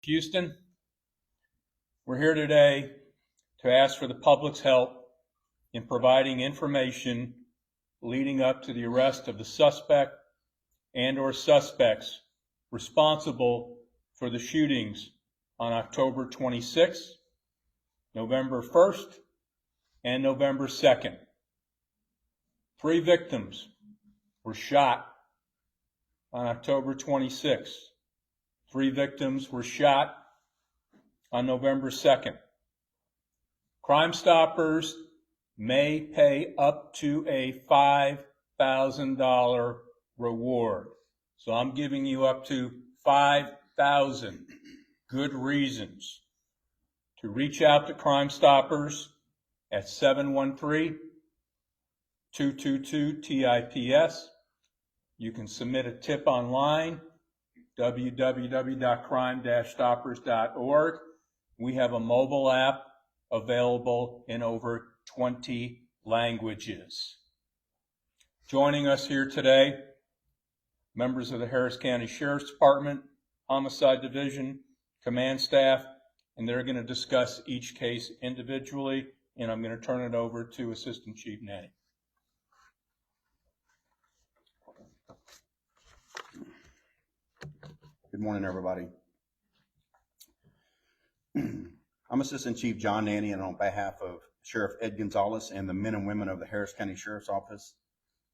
Houston. We're here today to ask for the public's help in providing information leading up to the arrest of the suspect and/or suspects responsible for the shootings on October 26th, November 1st, and November 2nd. 3 victims were shot on October 26th. 3 victims were shot on November 2nd. Crime Stoppers may pay up to a $5,000 reward. So I'm giving you up to 5,000 good reasons to reach out to Crime Stoppers at 713-222-TIPS. You can submit a tip online, www.crime-stoppers.org. We have a mobile app available in over 20 languages. Joining us here today, members of the Harris County Sheriff's Department, Homicide Division, Command Staff, and they're going to discuss each case individually, and I'm going to turn it over to Assistant Chief Nanny. Good morning, everybody. I'm Assistant Chief John Nanny, and on behalf of Sheriff Ed Gonzalez and the men and women of the Harris County Sheriff's Office,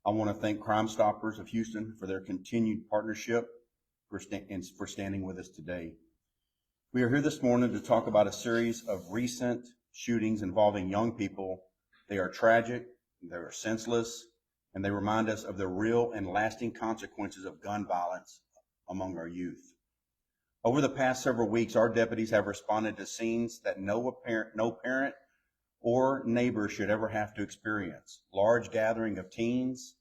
I want to thank Crime Stoppers of Houston for their continued partnership and for standing with us today. We are here this morning to talk about a series of recent shootings involving young people. They are tragic, they are senseless, and they remind us of the real and lasting consequences of gun violence among our youth. Over the past several weeks, our deputies have responded to scenes that no parent or neighbor should ever have to experience. Large gathering of teens,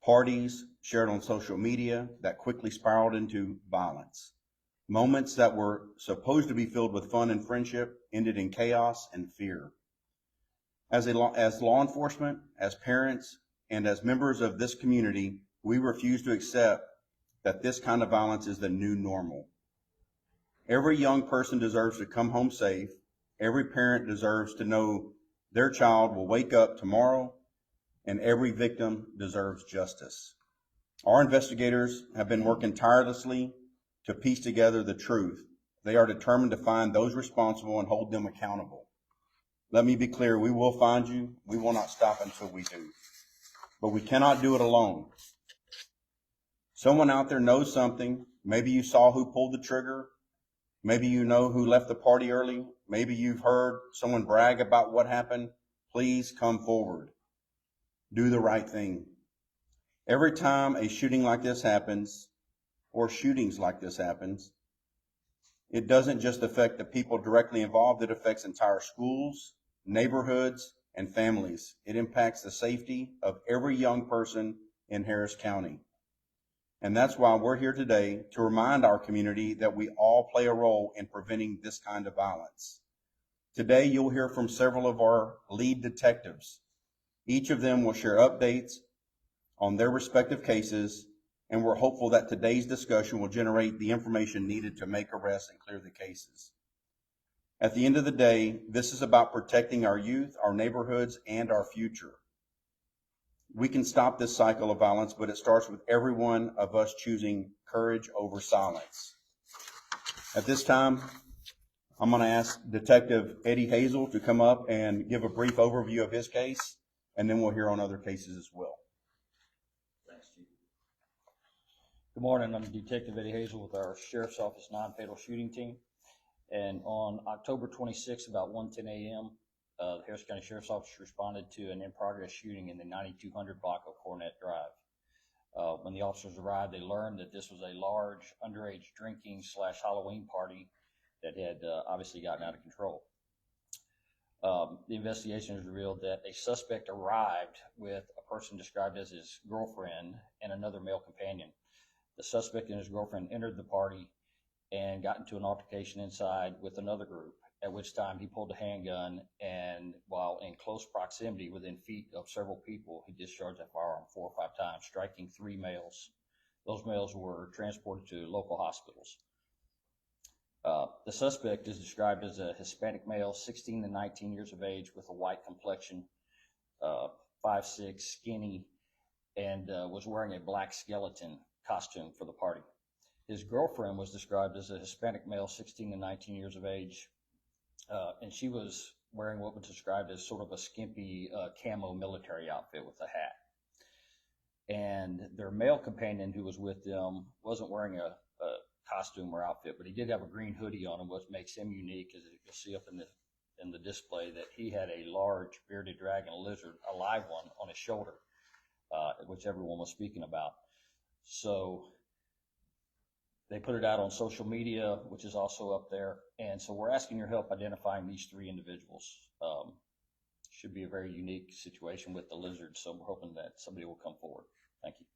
parties shared on social media that quickly spiraled into violence. Moments that were supposed to be filled with fun and friendship ended in chaos and fear. As law enforcement, as parents, and as members of this community, we refuse to accept that this kind of violence is the new normal. Every young person deserves to come home safe. Every parent deserves to know their child will wake up tomorrow, and every victim deserves justice. Our investigators have been working tirelessly to piece together the truth. They are determined to find those responsible and hold them accountable. Let me be clear, we will find you. We will not stop until we do. But we cannot do it alone. Someone out there knows something. Maybe you saw who pulled the trigger. Maybe you know who left the party early. Maybe you've heard someone brag about what happened. Please come forward. Do the right thing. Every time a shooting like this happens, or shootings like this happens, it doesn't just affect the people directly involved. It affects entire schools, neighborhoods, and families. It impacts the safety of every young person in Harris County. And that's why we're here today, to remind our community that we all play a role in preventing this kind of violence. Today, you'll hear from several of our lead detectives. Each of them will share updates on their respective cases, and we're hopeful that today's discussion will generate the information needed to make arrests and clear the cases. At the end of the day, this is about protecting our youth, our neighborhoods, and our future. We can stop this cycle of violence, but it starts with every one of us choosing courage over silence. At this time, I'm going to ask Detective Eddie Hazel to come up and give a brief overview of his case, and then we'll hear on other cases as well. Thanks, Chief. Good morning. I'm Detective Eddie Hazel with our Sheriff's Office non-fatal shooting team. And on October 26th, about 1:10 a.m., the Harris County Sheriff's Office responded to an in-progress shooting in the 9200 block of Cornett Drive. When the officers arrived, they learned that this was a large underage drinking / Halloween party that had obviously gotten out of control. The investigation has revealed that a suspect arrived with a person described as his girlfriend and another male companion. The suspect and his girlfriend entered the party and got into an altercation inside with another group, at which time he pulled a handgun, and while in close proximity within feet of several people, he discharged that firearm 4 or 5 times, striking 3 males. Those males were transported to local hospitals. The suspect is described as a Hispanic male, 16 to 19 years of age, with a white complexion, 5'6", skinny, and was wearing a black skeleton costume for the party. His girlfriend was described as a Hispanic male, 16 to 19 years of age, and she was wearing what was described as sort of a skimpy camo military outfit with a hat. And their male companion who was with them wasn't wearing a costume or outfit, but he did have a green hoodie on him, which makes him unique, as you'll see up in the display, that he had a large bearded dragon lizard, a live one, on his shoulder, which everyone was speaking about. So they put it out on social media, which is also up there. And so we're asking your help identifying these three individuals. Should be a very unique situation with the lizard, so we're hoping that somebody will come forward. Thank you.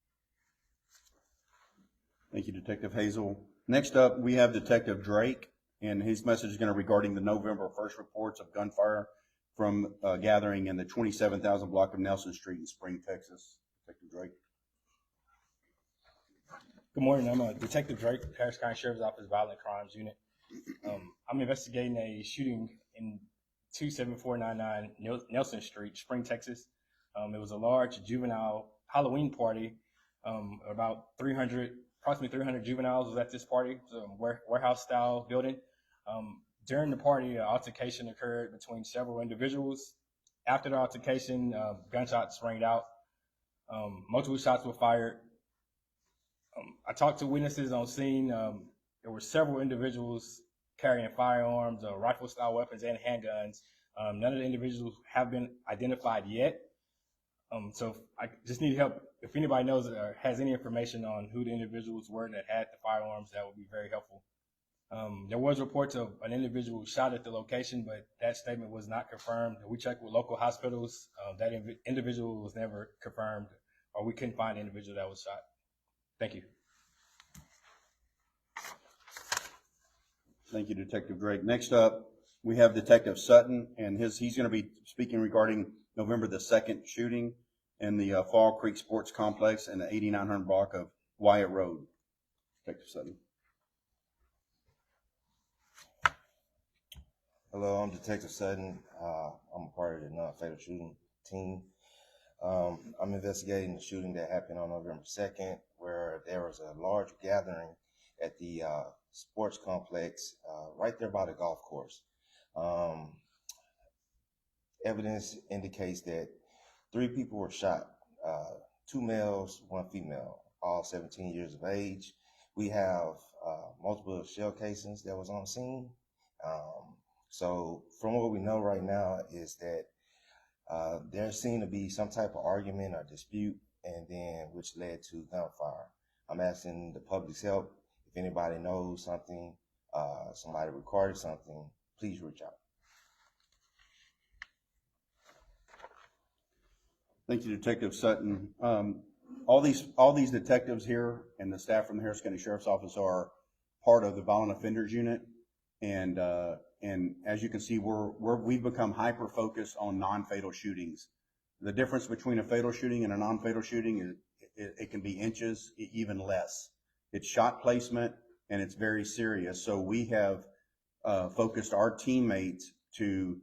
Thank you, Detective Hazel. Next up, we have Detective Drake, and his message is going to regarding the November 1st reports of gunfire from gathering in the 27,000 block of Nelson Street in Spring, Texas. Detective Drake. Good morning. I'm Detective Drake, Harris County Sheriff's Office Violent Crimes Unit. I'm investigating a shooting in 27499 Nelson Street, Spring, Texas. It was a large juvenile Halloween party. Approximately 300 juveniles was at this party. It was a warehouse-style building. During the party, an altercation occurred between several individuals. After the altercation, gunshots rang out. Multiple shots were fired. I talked to witnesses on scene. There were several individuals carrying firearms, rifle-style weapons, and handguns. None of the individuals have been identified yet. So I just need help. If anybody knows or has any information on who the individuals were that had the firearms, that would be very helpful. There was reports of an individual shot at the location, but that statement was not confirmed. We checked with local hospitals. That individual was never confirmed, or we couldn't find the individual that was shot. Thank you. Thank you, Detective Drake. Next up, we have Detective Sutton, and he's going to be speaking regarding November the 2nd shooting in the Fall Creek Sports Complex in the 8900 block of Wyatt Road. Detective Sutton. Hello, I'm Detective Sutton. I'm a part of the non-fatal shooting team. I'm investigating the shooting that happened on November 2nd, where there was a large gathering at the sports complex right there by the golf course. Evidence indicates that 3 people were shot, 2 males, 1 female, all 17 years of age. We have multiple shell casings that was on scene. So from what we know right now is that there seemed to be some type of argument or dispute, and then which led to gunfire. I'm asking the public's help. If anybody knows something, somebody recorded something, please reach out. Thank you, Detective Sutton. All these detectives here and the staff from the Harris County Sheriff's Office are part of the Violent Offenders Unit, and as you can see, we've become hyper focused on non-fatal shootings. The difference between a fatal shooting and a non-fatal shooting is it can be inches, even less. It's shot placement, and it's very serious. So we have focused our teammates to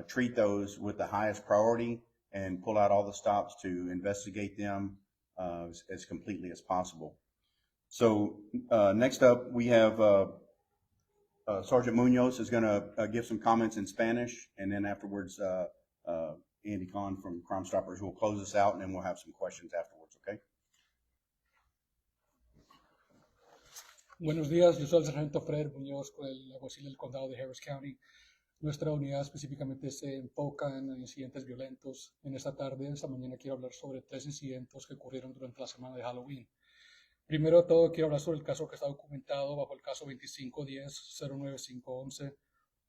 treat those with the highest priority and pull out all the stops to investigate them as completely as possible. So next up, we have Sergeant Munoz is going to give some comments in Spanish, and then afterwards, Andy Kahn from Crime Stoppers will close us out, and then we'll have some questions afterwards, okay? Buenos días, yo soy el sargento Fred Muñoz con el alguacil del condado de Harris County. Nuestra unidad específicamente se enfoca en incidentes violentos. En esta mañana quiero hablar sobre 3 incidentes que ocurrieron durante la semana de Halloween. Primero de todo, quiero hablar sobre el caso que está documentado bajo el caso 2510-09511,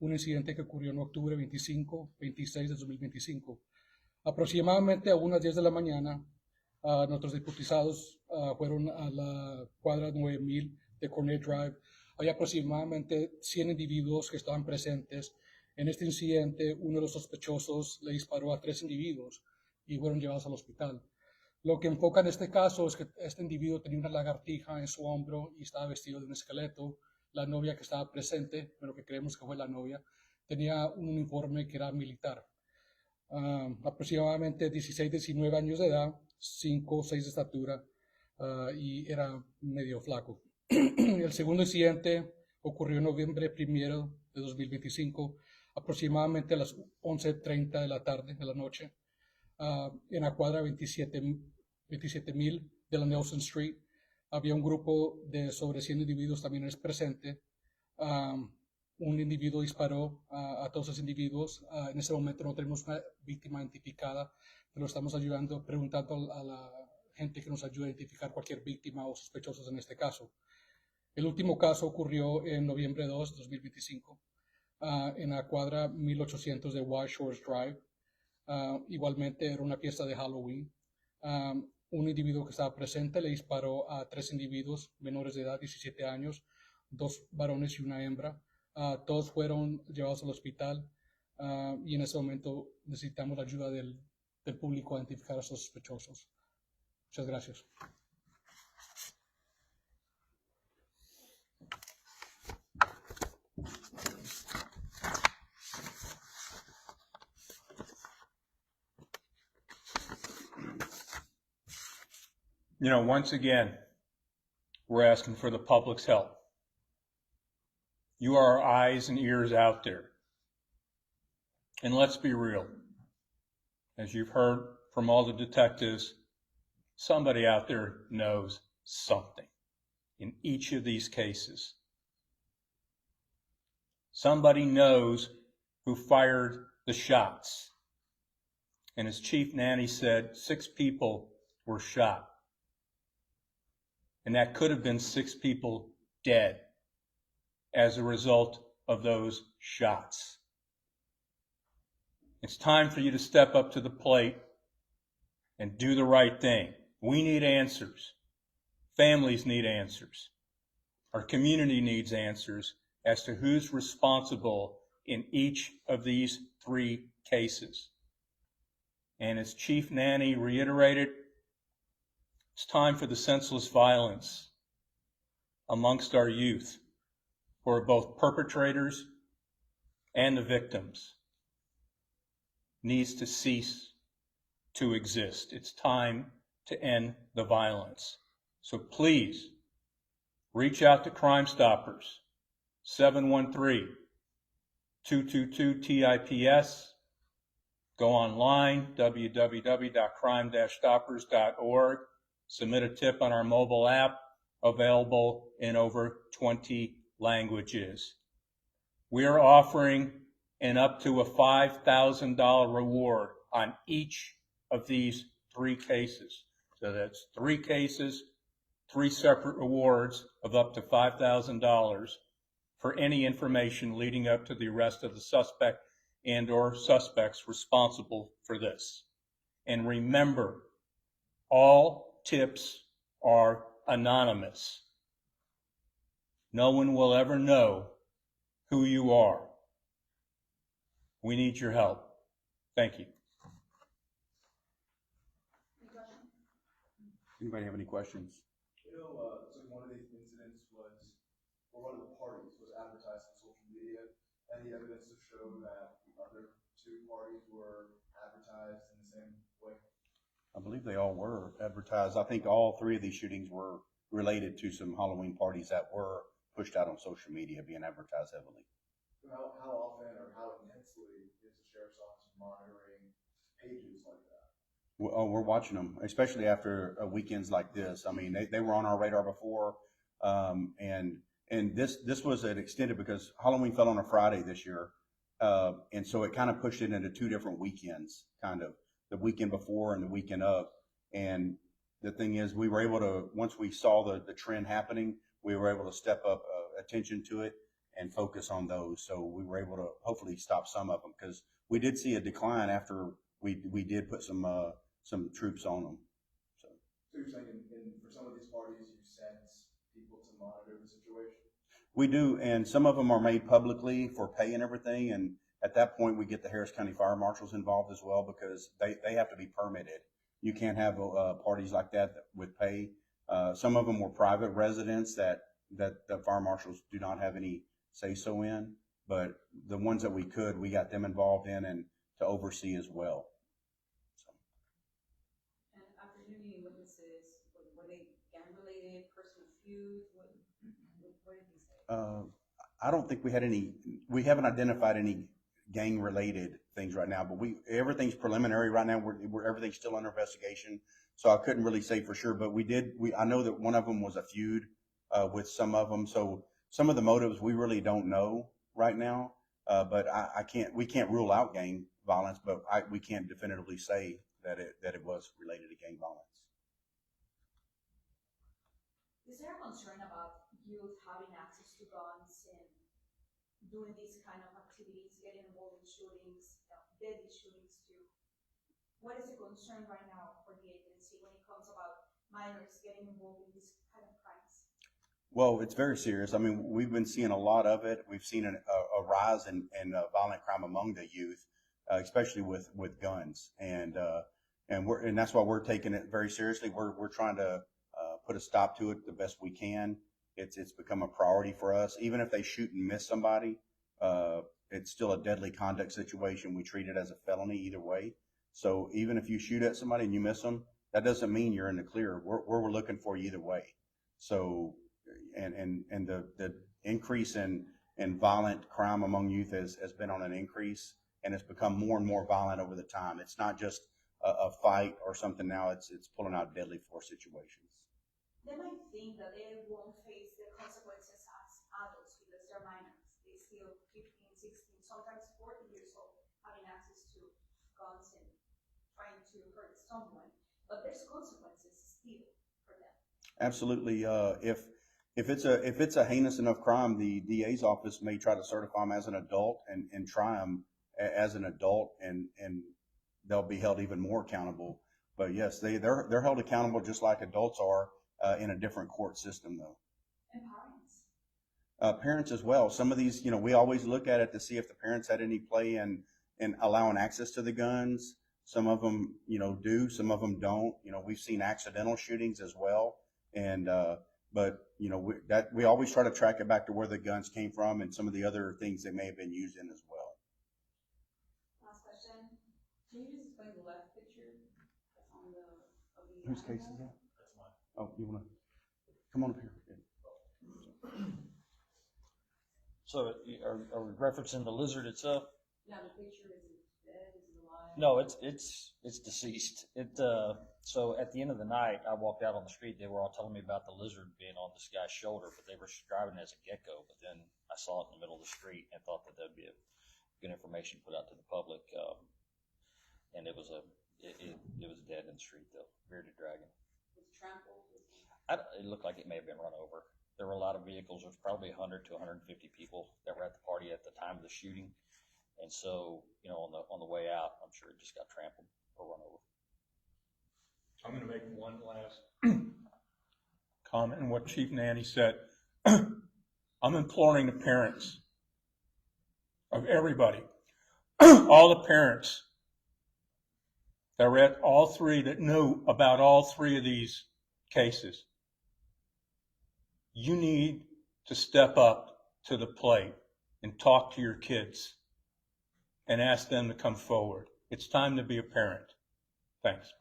un incidente que ocurrió en octubre 26 de 2025. Aproximadamente a unas 10 de la mañana, nuestros diputizados fueron a la cuadra 9000 de Cornet Drive. Hay aproximadamente 100 individuos que estaban presentes. En este incidente, uno de los sospechosos le disparó a 3 individuos y fueron llevados al hospital. Lo que enfoca en este caso es que este individuo tenía una lagartija en su hombro y estaba vestido de un esqueleto. la novia que estaba presente, pero que creemos que fue la novia, tenía un uniforme que era militar. Aproximadamente 16, 19 años de edad, 5 o 6 de estatura, y era medio flaco. El segundo incidente ocurrió en noviembre 1 de 2025, aproximadamente a las 11:30 de la tarde, de la noche, en la cuadra 27,000 de la Nelson Street. Había un grupo de sobre 100 individuos también presente. Un individuo disparó a todos los individuos. En ese momento no tenemos una víctima identificada, pero estamos ayudando, preguntando a la gente que nos ayude a identificar cualquier víctima o sospechosos en este caso. El último caso ocurrió en noviembre 2 de 2025, en la cuadra 1800 de Wide Shores Drive. Igualmente era una fiesta de Halloween. Un individuo que estaba presente le disparó a 3 individuos menores de edad, 17 años, 2 varones y una hembra. Todos fueron llevados al hospital, y en ese momento necesitamos la ayuda del público a identificar a esos sospechosos. Muchas gracias. You know, once again, we're asking for the public's help. You are our eyes and ears out there. And let's be real. As you've heard from all the detectives, somebody out there knows something in each of these cases. Somebody knows who fired the shots. And as Chief Nanny said, 6 people were shot. And that could have been 6 people dead as a result of those shots. It's time for you to step up to the plate and do the right thing. We need answers. Families need answers. Our community needs answers as to who's responsible in each of these 3 cases. And as Chief Nanny reiterated, it's time for the senseless violence amongst our youth, who are both perpetrators and the victims, needs to cease to exist. It's time to end the violence. So please, reach out to Crime Stoppers, 713-222-TIPS. Go online, www.crime-stoppers.org. Submit a tip on our mobile app, available in over 20 languages. We are offering an up to a $5,000 reward on each of these 3 cases. So that's 3 cases, 3 separate rewards of up to $5,000 for any information leading up to the arrest of the suspect and or suspects responsible for this. And remember, all tips are anonymous. No one will ever know who you are. We need your help. Thank you. Anybody have any questions? You know, so one of these incidents was, or one of the parties was advertised on social media. Any evidence to show that the other 2 parties were advertised in the same way? I believe they all were advertised. I think all 3 of these shootings were related to some Halloween parties that were pushed out on social media, being advertised heavily. So how often or how intensely is the sheriff's office monitoring pages like that? We're watching them, especially after weekends like this. I mean, they were on our radar before, and this was an extended, because Halloween fell on a Friday this year, and so it kind of pushed it into 2 different weekends, kind of the weekend before and the weekend of. And the thing is, we were able to, once we saw the trend happening, we were able to step up attention to it and focus on those. So we were able to hopefully stop some of them, because we did see a decline after we did put some troops on them. So you're saying for some of these parties, you sent people to monitor the situation? We do, and some of them are made publicly for pay and everything. And at that point, we get the Harris County Fire Marshals involved as well, because they have to be permitted. You can't have parties like that with pay. Some of them were private residents that that the fire marshals do not have any say-so in, but the ones that we could, we got them involved in and to oversee as well. So, And after interviewing witnesses, were they gang-related, personal feuds? What did they say? I don't think we haven't identified any gang-related things right now, but everything's preliminary right now. Everything's still under investigation, so I couldn't really say for sure. But I know that one of them was a feud with some of them. So some of the motives we really don't know right now. But we can't rule out gang violence, but we can't definitively say that it was related to gang violence. Is there a concern about youth having access to guns and doing these kind of activities, getting involved in shootings, deadly shootings too? What is the concern right now for the agency when it comes about minors getting involved in these kind of crimes? Well, it's very serious. I mean, we've been seeing a lot of it. We've seen a rise in violent crime among the youth, especially with guns, and that's why we're taking it very seriously. We're trying to put a stop to it the best we can. It's become a priority for us. Even if they shoot and miss somebody, it's still a deadly conduct situation. We treat it as a felony either way. So even if you shoot at somebody and you miss them, that doesn't mean you're in the clear. We're looking for you either way. So, and the increase in violent crime among youth has been on an increase, and it's become more and more violent over the time. It's not just a fight or something now. It's pulling out deadly force situations. They might think that they won't face the consequences as adults because they're minors. They're still 15, 16, sometimes 40 years old, having access to guns and trying to hurt someone. But there's consequences still for them. Absolutely. If it's a heinous enough crime, the DA's office may try to certify them as an adult and try them as an adult, and they'll be held even more accountable. But yes, they're held accountable just like adults are. In a different court system, though. And parents? Parents as well. Some of these, we always look at it to see if the parents had any play in allowing access to the guns. Some of them, do. Some of them don't. We've seen accidental shootings as well. And but we always try to track it back to where the guns came from and some of the other things they may have been used in as well. Last question. Can you just explain the left picture that's on the Whose case is that? Oh, you want to come on up here? So are we referencing the lizard itself? Yeah, the picture is dead, is it alive? No, it's deceased. So at the end of the night, I walked out on the street. They were all telling me about the lizard being on this guy's shoulder, but they were describing it as a gecko. But then I saw it in the middle of the street and thought that that'd be a good information put out to the public. And it was dead in the street though, bearded dragon. Was trampled? It looked like it may have been run over. There were a lot of vehicles. There was probably 100 to 150 people that were at the party at the time of the shooting. And so, on the way out, I'm sure it just got trampled or run over. I'm going to make one last comment on what Chief Nanny said. I'm imploring the parents of everybody, all the parents that read that knew about all three of these cases. You need to step up to the plate and talk to your kids and ask them to come forward. It's time to be a parent. Thanks.